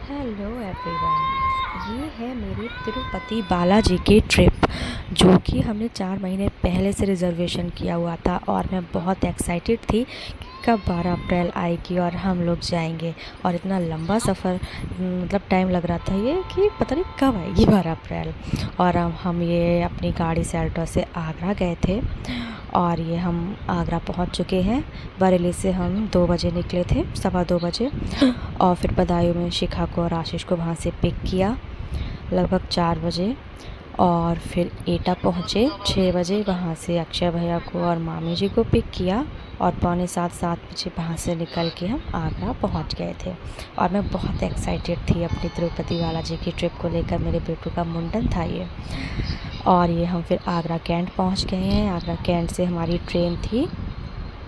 Hello everyone, ये है मेरी तिरुपति बालाजी की ट्रिप जो कि हमने 4 महीने पहले से रिज़र्वेशन किया हुआ था और मैं बहुत एक्साइटेड थी कि कब 12 अप्रैल आएगी और हम लोग जाएंगे। और इतना लंबा सफ़र मतलब टाइम लग रहा था ये कि पता नहीं कब आएगी 12 अप्रैल। और हम ये अपनी गाड़ी से अल्टो से आगरा गए थे और ये हम आगरा पहुंच चुके हैं। बरेली से हम 2 बजे निकले थे, 2:15 बजे, और फिर बदायूं में शिखा को और आशीष को वहाँ से पिक किया लगभग 4 बजे। और फिर एटा पहुँचे 6 बजे, वहाँ से अक्षय भैया को और मामी जी को पिक किया और 6:45-7 बजे वहाँ से निकल के हम आगरा पहुँच गए थे। और मैं बहुत एक्साइटेड थी अपनी तिरुपति बालाजी की ट्रिप को लेकर। मेरे बेटू का मुंडन था ये। और ये हम फिर आगरा कैंट पहुँच गए हैं। आगरा कैंट से हमारी ट्रेन थी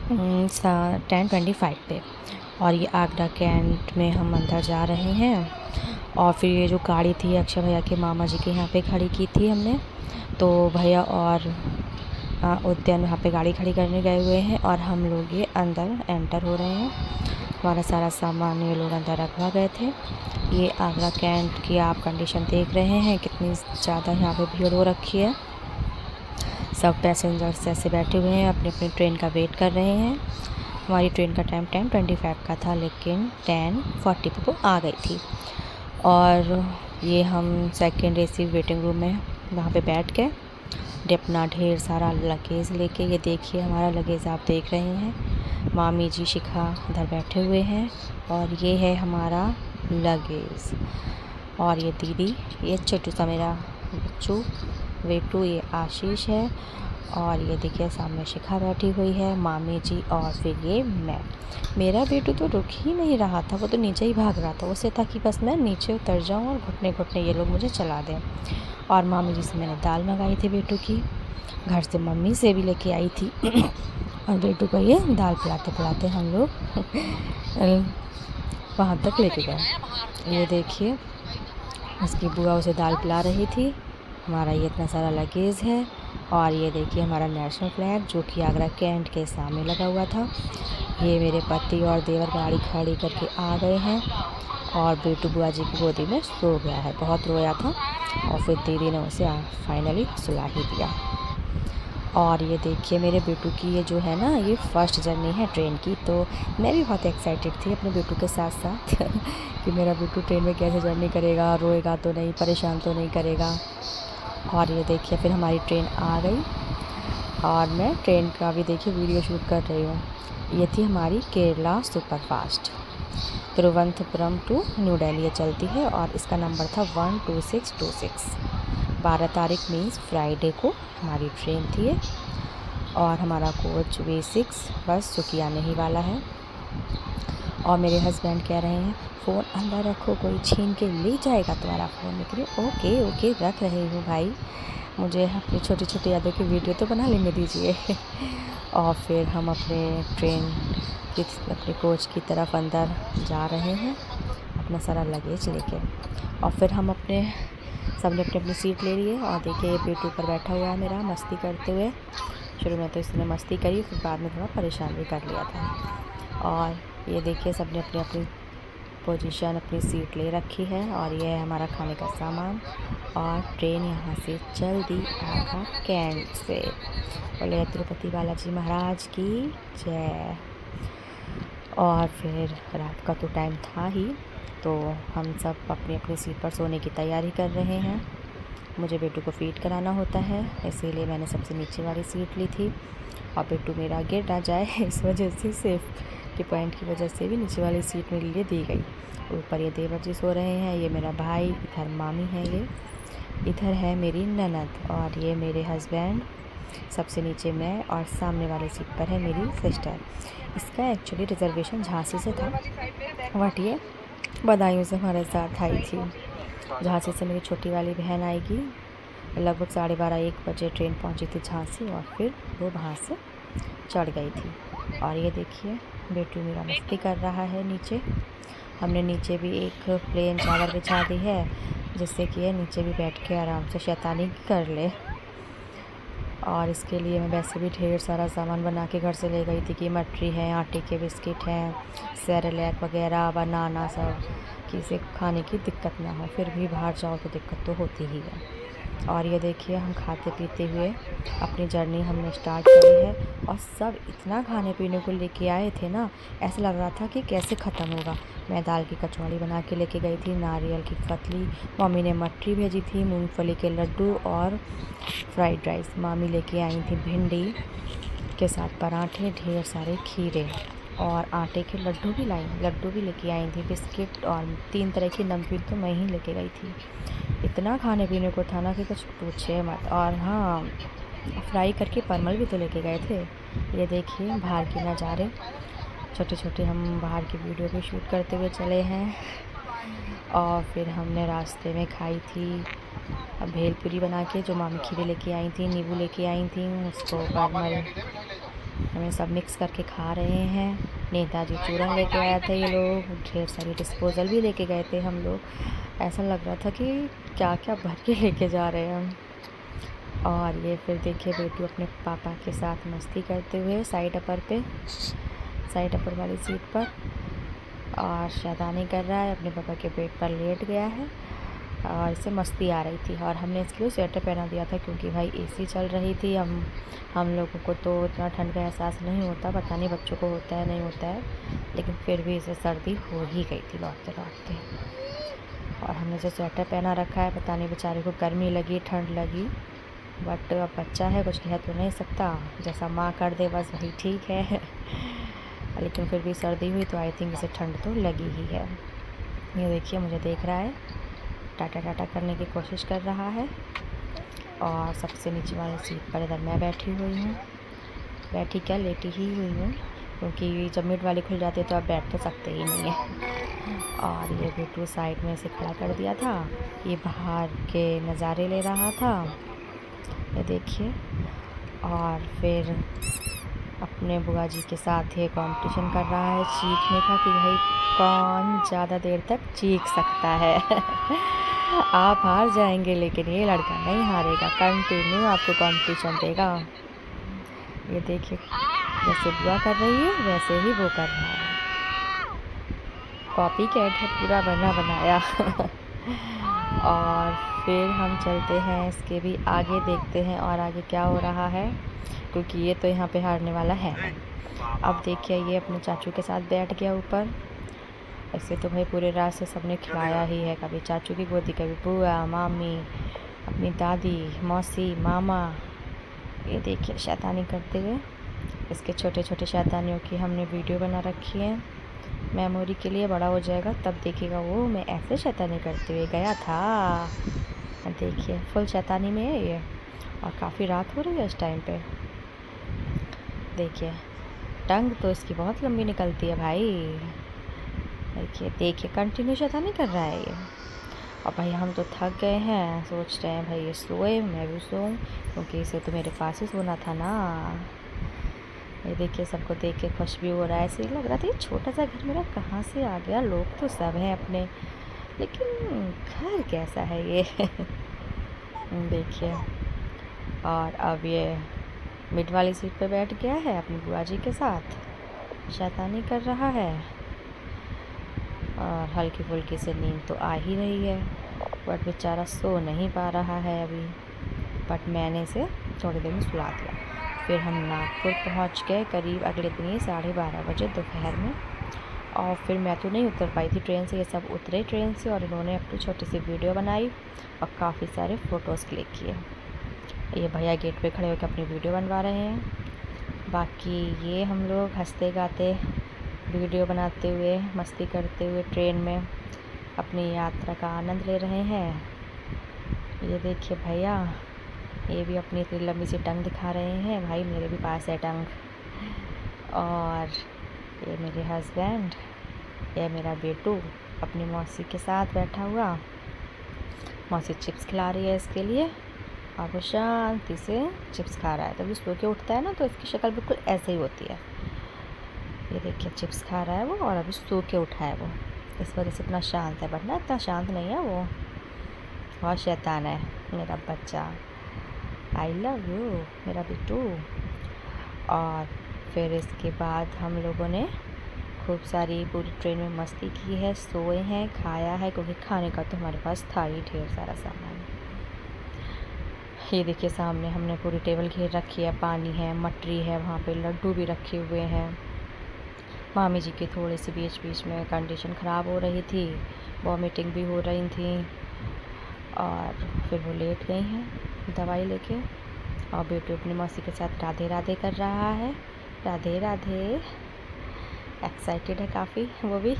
10:25 पे। और ये आगरा कैंट में हम अंदर जा रहे हैं। और फिर ये जो गाड़ी थी अक्षय भैया के मामा जी के यहाँ पे खड़ी की थी हमने, तो भैया और उद्यान यहाँ पे गाड़ी खड़ी करने गए हुए हैं और हम लोग ये अंदर एंटर हो रहे हैं। हमारा सारा सामान ये लोग अंदर रखवा गए थे। ये आगरा कैंट की आप कंडीशन देख रहे हैं, कितनी ज़्यादा यहाँ पे भीड़ हो रखी है। सब पैसेंजर्स ऐसे बैठे हुए हैं, अपनी अपनी ट्रेन का वेट कर रहे हैं। हमारी ट्रेन का टाइम 10:25 का था, लेकिन 10:40 पे वो आ गई थी। और ये हम सेकेंड एसी वेटिंग रूम में वहाँ पे बैठ के अपना ढेर सारा लगेज लेके, ये देखिए हमारा लगेज आप देख रहे हैं। मामी जी शिखा इधर बैठे हुए हैं और ये है हमारा लगेज। और ये दीदी, ये छोटू सा मेरा बच्चू वेटू, ये आशीष है। और ये देखिए सामने शिखा बैठी हुई है, मामी जी, और फिर ये मैं। मेरा बेटू तो रुक ही नहीं रहा था, वो तो नीचे ही भाग रहा था। उसे था कि बस मैं नीचे उतर जाऊं और घुटने घुटने ये लोग मुझे चला दें। और मामी जी से मैंने दाल मंगाई थी बेटू की, घर से मम्मी से भी लेके आई थी। और बेटू को ये दाल पिलाते पिलाते हम लोग वहाँ तक लेके गए। ये देखिए उसकी बुआ उसे दाल पिला रही थी। हमारा ये इतना सारा लगेज है। और ये देखिए हमारा नेशनल फ्लैग जो कि आगरा कैंट के सामने लगा हुआ था। ये मेरे पति और देवर गाड़ी खड़ी करके आ गए हैं और बेटू बुआ जी की गोदी में सो गया है, बहुत रोया था। और फिर दीदी ने उसे फाइनली सुला ही दिया। और ये देखिए मेरे बेटू की ये जो है ना, ये फर्स्ट जर्नी है ट्रेन की, तो मैं भी बहुत एक्साइटेड थी अपने बेटू के साथ साथ कि मेरा बेटू ट्रेन में कैसे जर्नी करेगा, रोएगा तो नहीं, परेशान तो नहीं करेगा। और ये देखिए फिर हमारी ट्रेन आ गई और मैं ट्रेन का भी देखिए वीडियो शूट कर रही हूँ। ये थी हमारी केरला सुपरफास्ट, तिरुवनंतपुरम टू न्यू दिल्ली चलती है और इसका नंबर था 12626। 12 तारीख मीन्स फ्राइडे को हमारी ट्रेन थी ये। और हमारा कोच V6 बस चूँकि आने ही वाला है। और मेरे हस्बैंड कह रहे हैं फ़ोन अंदर रखो, कोई छीन के ले जाएगा तुम्हारा फ़ोन। मैं कह रही हूँ ओके ओके रख रही हूँ भाई, मुझे अपनी छोटी छोटी यादों की वीडियो तो बना लेने दीजिए। और फिर हम अपने ट्रेन की अपने कोच की तरफ अंदर जा रहे हैं अपना सारा लगेज लेके। और फिर हम सबने अपनी अपनी सीट ले लिए। और देखिए बेटू पर बैठा हुआ है मेरा मस्ती करते हुए। शुरू में तो इसने मस्ती करी, फिर बाद में थोड़ा परेशान भी कर लिया था। और ये देखिए सबने अपनी अपनी पोजीशन, अपनी सीट ले रखी है। और ये है हमारा खाने का सामान। और ट्रेन यहाँ से चल दी आगरा कैंट से। बोले तिरुपति बालाजी महाराज की जय। और फिर रात का तो टाइम था ही, तो हम सब अपनी अपनी सीट पर सोने की तैयारी कर रहे हैं। मुझे बेटू को फीड कराना होता है, इसीलिए मैंने सबसे नीचे वाली सीट ली थी। और बेटू मेरा गिर ना जाए इस वजह से, सेफ्टी पॉइंट की वजह से भी नीचे वाली सीट मेरे लिए दी गई। ऊपर ये देवर जी सो रहे हैं, ये मेरा भाई, इधर मामी है, ये इधर है मेरी ननद, और ये मेरे हस्बैंड, सबसे नीचे मैं, और सामने वाली सीट पर है मेरी सिस्टर। इसका एक्चुअली रिज़र्वेशन झांसी से था, बट ये बदायूं से हमारे साथ आई थी। झांसी से मेरी छोटी वाली बहन आएगी। लगभग 12:30-1 बजे ट्रेन पहुंची थी झांसी और फिर वो वहाँ से चढ़ गई थी। और ये देखिए बेटू मेरा मस्ती कर रहा है नीचे। हमने नीचे भी एक प्लेन चादर बिछा दी है, जिससे कि ये नीचे भी बैठ के आराम से शैतानी कर ले। और इसके लिए मैं वैसे भी ढेर सारा सामान बना के घर से ले गई थी कि मटरी है, आटे के बिस्किट हैं, सेरेलैक वगैरह, बनाना सब, कि इसे खाने की दिक्कत ना हो। फिर भी बाहर जाओ तो दिक्कत तो होती ही है। और ये देखिए हम खाते पीते हुए अपनी जर्नी हमने स्टार्ट करी है। और सब इतना खाने पीने को लेके आए थे ना, ऐसा लग रहा था कि कैसे ख़त्म होगा। मैं दाल की कचौड़ी बना के लेके गई थी, नारियल की कतली, मम्मी ने मटरी भेजी थी, मूंगफली के लड्डू और फ्राइड राइस, मामी लेके आई थी भिंडी के साथ पराठे, ढेर सारे खीरे और आटे के लड्डू भी लड्डू भी लेके आई थी, बिस्किट और 3 तरह की नमकीन तो मैं ही लेके गई थी। इतना खाने पीने को था ना कि कुछ पूछे मत। और हाँ, फ्राई करके परमल भी तो लेके गए थे। ये देखिए बाहर के नज़ारे, छोटे छोटे हम बाहर की वीडियो भी शूट करते हुए चले हैं। और फिर हमने रास्ते में खाई थी भेलपूरी बना के, जो मामी खीरे लेके आई थी, नींबू लेके आई थी, उसको परमल हमें सब मिक्स करके खा रहे हैं। नेताजी चूरन लेके आए थे ये लोग, ढेर सारी डिस्पोज़ल भी लेके गए थे हम लोग। ऐसा लग रहा था कि क्या क्या भर के लेके जा रहे हैं हम। और ये फिर देखिए बेटू अपने पापा के साथ मस्ती करते हुए साइड अपर वाली सीट पर, और शैतानी कर रहा है, अपने पापा के पेट पर लेट गया है और इससे मस्ती आ रही थी। और हमने इसके लिए स्वेटर पहना दिया था क्योंकि भाई एसी चल रही थी। हम लोगों को तो इतना ठंड का एहसास नहीं होता, पता नहीं बच्चों को होता है नहीं होता है, लेकिन फिर भी इसे सर्दी हो ही गई थी लौटते लौटते। और हमने जो स्वेटर पहना रखा है, पता नहीं बेचारे को गर्मी लगी ठंड लगी, बट अब बच्चा है कुछ कह तो नहीं सकता, जैसा माँ कर दे बस वही ठीक है। लेकिन फिर भी सर्दी हुई तो आई थिंक इसे ठंड तो लगी ही है। ये देखिए मुझे देख रहा है, टाटा टाटा करने की कोशिश कर रहा है। और सबसे नीचे वाली सीट पर इधर मैं बैठी हुई हूँ, बैठी क्या लेटी ही हुई हूँ, क्योंकि जब मिड वाली खुल जाती है तो आप बैठ तो सकते ही नहीं है। और ये बेटू साइड में से खड़ा कर दिया था, ये बाहर के नज़ारे ले रहा था, ये देखिए। और फिर अपने बुआ जी के साथ ये कंपटीशन कर रहा है चीखने का कि भाई कौन ज़्यादा देर तक चीख सकता है। आप हार जाएंगे लेकिन ये लड़का नहीं हारेगा, कंटिन्यू आपको कंपटीशन देगा। ये देखिए जैसे बुआ कर रही है वैसे ही वो कर रहा है, कॉपी कैट है पूरा बना बनाया। और फिर हम चलते हैं इसके भी आगे, देखते हैं और आगे क्या हो रहा है, क्योंकि ये तो यहाँ पे हारने वाला है नहीं। अब देखिए ये अपने चाचू के साथ बैठ गया ऊपर। ऐसे तो भाई पूरे रात से सबने खिलाया ही है, कभी चाचू की गोदी, कभी बुआ, मामी, अपनी दादी, मौसी, मामा। ये देखिए शैतानी करते हुए, इसके छोटे छोटे शैतानियों की हमने वीडियो बना रखी है मेमोरी के लिए, बड़ा हो जाएगा तब देखिएगा वो मैं ऐसे शैतानी करते हुए गया था। देखिए फुल शैतानी में है ये, और काफ़ी रात हो रही है इस टाइम पे। देखिए टंग तो इसकी बहुत लंबी निकलती है भाई, देखिए कंटिन्यू शैतानी कर रहा है ये। और भाई हम तो थक गए हैं, सोच रहे हैं भाई ये सोए मैं भी सोऊं, क्योंकि इसे तो मेरे पास ही सोना था ना। ये देखिए सबको देख के खुश भी हो रहा है, ऐसे लग रहा था ये छोटा सा घर मेरा कहाँ से आ गया, लोग तो सब हैं अपने, लेकिन घर कैसा है ये। देखिए और अब ये मिड वाली सीट पे बैठ गया है अपनी बुआ जी के साथ, शैतानी कर रहा है। और हल्की फुल्की से नींद तो आ ही रही है, बट बेचारा सो नहीं पा रहा है अभी, बट मैंने इसे थोड़ी देर में सुला दिया। फिर हम नागपुर पहुंच गए करीब अगले दिन 12:30 बजे दोपहर में। और फिर मैं तो नहीं उतर पाई थी ट्रेन से, ये सब उतरे ट्रेन से और इन्होंने अपनी छोटी सी वीडियो बनाई और काफ़ी सारे फ़ोटोज़ क्लिक किए। ये भैया गेट पे खड़े होकर अपनी वीडियो बनवा रहे हैं, बाकी ये हम लोग हंसते गाते वीडियो बनाते हुए मस्ती करते हुए ट्रेन में अपनी यात्रा का आनंद ले रहे हैं। ये देखिए भैया ये भी अपनी इतनी लंबी सी टंग दिखा रहे हैं, भाई मेरे भी पास है टंग। और ये मेरे हस्बैंड, ये मेरा बेटू अपनी मौसी के साथ बैठा हुआ, मौसी चिप्स खिला रही है इसके लिए और वो शांति से चिप्स खा रहा है। तभी सो के उठता है ना तो इसकी शक्ल बिल्कुल ऐसे ही होती है। ये देखिए चिप्स खा रहा है वो और अभी सो के उठा है वो, इस वजह से इतना शांत है, वरना इतना शांत नहीं है वो, बहुत शैतान है मेरा बच्चा। आई लव यू मेरा बिट्टू। और फिर इसके बाद हम लोगों ने खूब सारी पूरी ट्रेन में मस्ती की है, सोए हैं, खाया है, क्योंकि खाने का तो हमारे पास था ही ढेर सारा सामान। ये देखिए सामने हमने पूरी टेबल घेर रखी है, पानी है, मटरी है, वहाँ पे लड्डू भी रखे हुए हैं। मामी जी की थोड़ी सी बीच बीच में कंडीशन ख़राब हो रही थी, वॉमिटिंग भी हो रही थी, और फिर वो लेट गई हैं दवाई लेके। और बेटू अपनी मौसी के साथ राधे राधे कर रहा है, राधे राधे। एक्साइटेड है काफ़ी वो भी।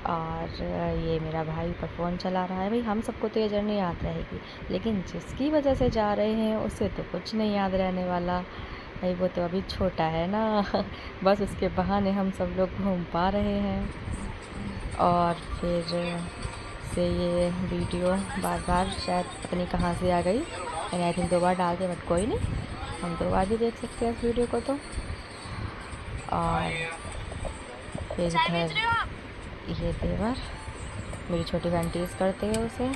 और ये मेरा भाई पर फ़ोन चला रहा है। भाई हम सबको तो ये जर्नी याद रहेगी, लेकिन जिसकी वजह से जा रहे हैं उसे तो कुछ नहीं याद रहने वाला। भाई वो तो अभी छोटा है ना। बस उसके बहाने हम सब लोग घूम पा रहे हैं। और फिर से ये वीडियो बार बार शायद पता नहीं कहाँ से आ गई, मैंने आई थिंक 2 बार डाल दिया, बट कोई नहीं, हम 2 बार भी देख सकते हैं इस वीडियो को तो। और फिर इधर ये देवर मेरी छोटी बहन टीज़ करते हुए उसे,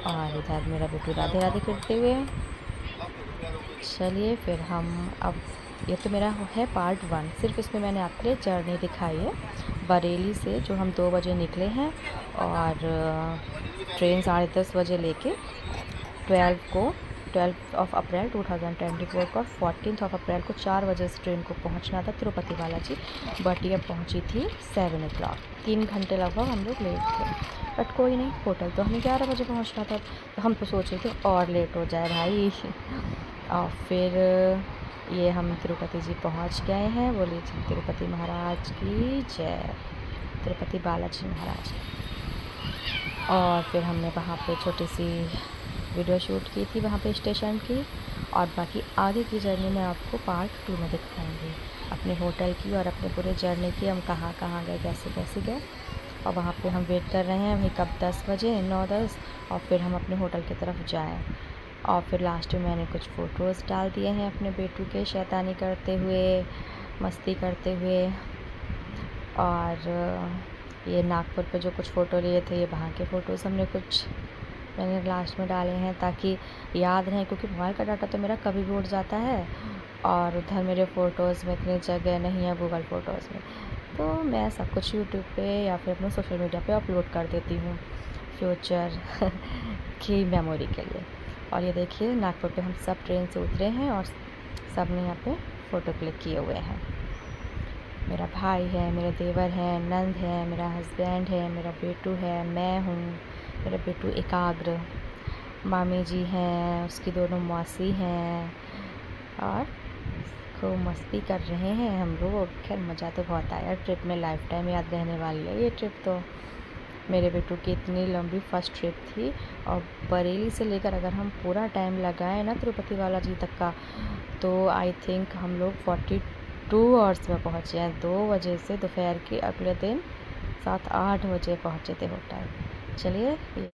और इधर मेरा बेटू राधे राधे करते हुए। चलिए फिर हम अब, ये तो मेरा है पार्ट 1, सिर्फ इसमें मैंने आपके लिए जर्नी दिखाई है बरेली से, जो हम 2 बजे निकले हैं और ट्रेन 10:30 बजे लेके 12 अप्रैल 2024 को, और 14 अप्रैल को 4 बजे इस ट्रेन को पहुंचना था तिरुपति बालाजी, बट ये पहुंची थी 7 o'clock। 3 घंटे लगभग हम लोग लेट थे, बट कोई नहीं, होटल तो हमें 11 बजे पहुंचना था, तो हम तो सोच रहे थे और लेट हो जाए भाई। और फिर ये हम तिरुपति जी पहुंच गए हैं। बोलिए तिरुपति महाराज की जय, तिरुपति बालाजी महाराज। और फिर हमने वहाँ पे छोटी सी वीडियो शूट की थी वहाँ पे स्टेशन की, और बाकी आगे की जर्नी मैं आपको पार्ट 2 में दिखाऊंगी, अपने होटल की और अपने पूरे जर्नी की, हम कहाँ कहाँ गए, कैसे कैसे गए। और वहाँ पे हम वेट कर रहे हैं भाई कब 10 बजे, 9-10, और फिर हम अपने होटल की तरफ जाएं। और फिर लास्ट में मैंने कुछ फ़ोटोज़ डाल दिए हैं अपने बेटू के, शैतानी करते हुए, मस्ती करते हुए। और ये नागपुर पे जो कुछ फ़ोटो लिए थे, ये वहाँ के फ़ोटोज़ हमने कुछ मैंने लास्ट में डाले हैं ताकि याद रहें, क्योंकि मोबाइल का डाटा तो मेरा कभी भी उड़ जाता है, और उधर मेरे फ़ोटोज़ में इतनी जगह नहीं है गूगल फ़ोटोज़ में, तो मैं सब कुछ यूट्यूब पे या फिर अपने सोशल मीडिया पे अपलोड कर देती हूँ फ्यूचर की मेमोरी के लिए। और ये देखिए नागपुर पे हम सब ट्रेन से उतरे हैं और सब ने यहाँ पे फ़ोटो क्लिक किए हुए हैं। मेरा भाई है, मेरे देवर हैं, नंद है, मेरा हस्बैंड है, मेरा बेटू है, मैं हूँ, मेरा बेटू एकाग्र, मामी जी हैं, उसकी दोनों मौसी हैं, और खूब मस्ती कर रहे हैं हम लोग। खैर मज़ा तो बहुत आया ट्रिप में, लाइफ टाइम याद रहने वाली है ये ट्रिप तो। मेरे बेटू की इतनी लंबी फर्स्ट ट्रिप थी, और बरेली से लेकर अगर हम पूरा टाइम लगाएं ना तिरुपति बालाजी तक का, तो आई थिंक हम लोग 42 आवर्स में पहुँचे हैं। 2 बजे से दोपहर के अगले दिन 7-8 बजे पहुँचे थे होटल। चलिए।